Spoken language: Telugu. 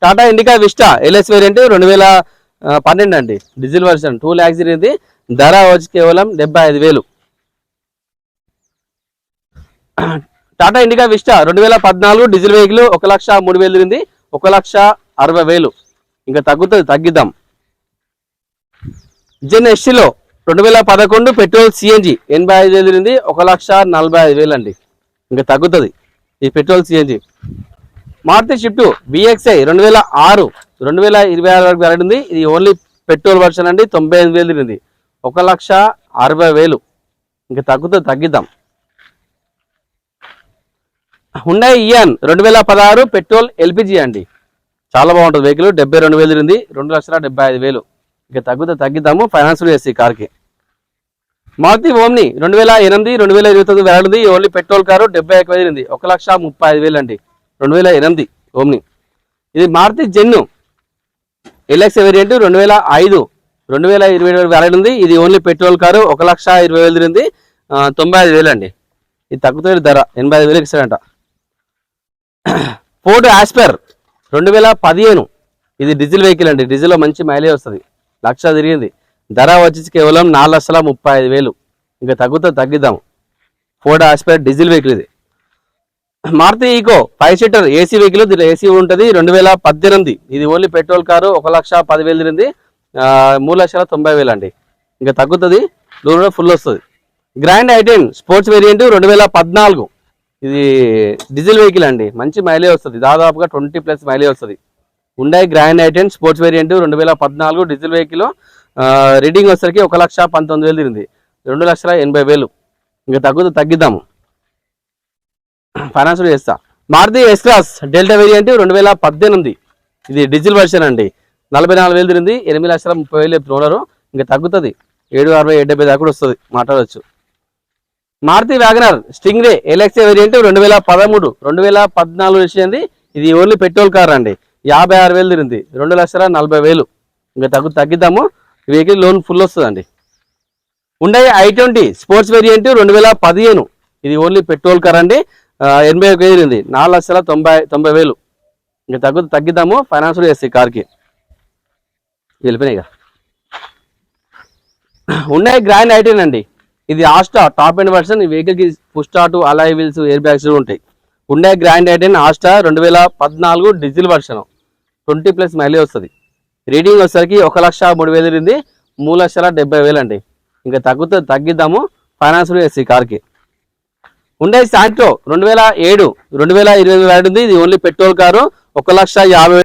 Tata Indica Vista LS variant 2012 అండి, డీజిల్ వర్షన్ 2 lakhs తిరిగింది. ధర వచ్చి కేవలం 75,000. Tata Indica vista 2014 diesel vehicle 1,03,000 తిరిగింది, 1,60,000. ఇంకా తగ్గిద్దాం. జెన్ ఎస్టీలో 2011 పెట్రోల్ సిఎన్జి 85,000 తిరిగింది, 1,45,000 అండి. ఇంకా తగ్గుతుంది ఈ petrol CNG. Maruti Swift VXi 2006 2026 వరకు వ్యాలిడ్ ఉంది. ఇది ఓన్లీ పెట్రోల్ వర్షన్ అండి, 98,000 తిరిగింది, 1,60,000. ఇంకా తగ్గిద్దాం. హుండాయ్ ఇయాన్ 2016 పెట్రోల్ ఎల్పిజి అండి, చాలా బాగుంటుంది వెహికల్, 72,000 తిరిగింది, 2,75,000. ఇంకా తగ్గిద్దాము. ఫైనాన్స్ చేసి కార్కి. మారుతి ఓమ్ని 2008 2029 వ్యాలిడ్ ఉంది. ఓన్లీ పెట్రోల్ కారు, 71,000 తిరిగింది, 1,35,000 అండి, 2008 ఓమ్ని. ఇది మారుతి జెన్ను ఎల్ఎక్స్ వేరియంట్ 2005 2027 వ్యాలిడ్ ఉంది. ఇది ఓన్లీ పెట్రోల్ కారు, 1,20,000 తిరిగింది, 95,000 అండి. ఇది తగ్గుతుంది ధర, 85,000 ఇస్తాడంట. ఫోర్డ్ ఆస్పర్ 2015 ఇది డీజిల్ వెహికల్ అండి, డీజిల్లో మంచి మైలేజ్ వస్తుంది, 1,00,000 తిరిగింది. ధర వచ్చేసి కేవలం 4,35,000. ఇంకా తగ్గిద్దాము. ఫోర్డ్ ఆస్పర్ డీజిల్ వెహికల్ ఇది. Maruti Eeco 5 seater AC vehicle, దీంట్లో ఏసీ ఉంటుంది, 2018 ఇది ఓన్లీ పెట్రోల్ కారు, 1,10,000 తిరిగింది, 3,90,000 అండి. ఇంకా తగ్గుతుంది, దూరంలో ఫుల్ వస్తుంది. గ్రాండ్ ఐటెన్ స్పోర్ట్స్ వేరియంట్ 2014 ఇది డీజిల్ వెహికల్ అండి, మంచి మైలేజ్ వస్తుంది, దాదాపుగా 20+ మైలేజ్ వస్తుంది. Hyundai grand i ten Sports variant 2014 diesel vehicle, reading వచ్చేసరికి 1,19,000 తిరిగింది, 2,80,000. ఇంకా తగ్గిద్దాము. ఫైనాన్స్ చేస్తా. Maruti S class Delta variant 2018 ఇది డీజిల్ వర్షన్ అండి, 44,000 తిరిగింది, 8,30,000 చెప్తున్నారు. ఇంకా తగ్గుతుంది, 760 770 దాకా కూడా వస్తుంది, మాట్లాడవచ్చు. మారుతి వ్యాగనర్ స్టింగ్ రే ఎల్ఎక్స్ఏ వేరియంట్ 2013 2014 వచ్చింది. ఇది ఓన్లీ పెట్రోల్ కార్ అండి, 56,000 తిరిగింది, 2,40,000. ఇంకా తగ్గిద్దాము. ఈ వెహికల్ లోన్ ఫుల్ వస్తుందండి. హుండాయ్ i20 స్పోర్ట్స్ వేరియంట్ 2015 ఇది ఓన్లీ పెట్రోల్ కార్ అండి, 81,000 తిరిగింది, 4,90,000. ఇంకా తగ్గిద్దాము. ఫైనాన్స్ చేస్తాయి కార్కి. వెళ్ళిపోయినాయి ఇక. హుండాయ్ గ్రాండ్ ఐటెన్ అండి, ఇది ఆస్టా టాప్ ఎండ్ వర్షన్. ఈ వెహికల్కి push start, alloy wheels, air bags ఉంటాయి. Hyundai grand i ten Asta 2014 diesel version, 20+ mileage వస్తుంది. రీడింగ్ వచ్చేసరికి 1,03,000 తిరిగింది, 3,70,000 అండి. ఇంకా తగ్గిద్దాము. ఫైనాన్స్ చేసి కార్కి. హుండాయ్ శాంట్రో 2007 2020 వ్యాలిడ్ ఉంది. ఇది ఓన్లీ పెట్రోల్ కారు, 1,50,000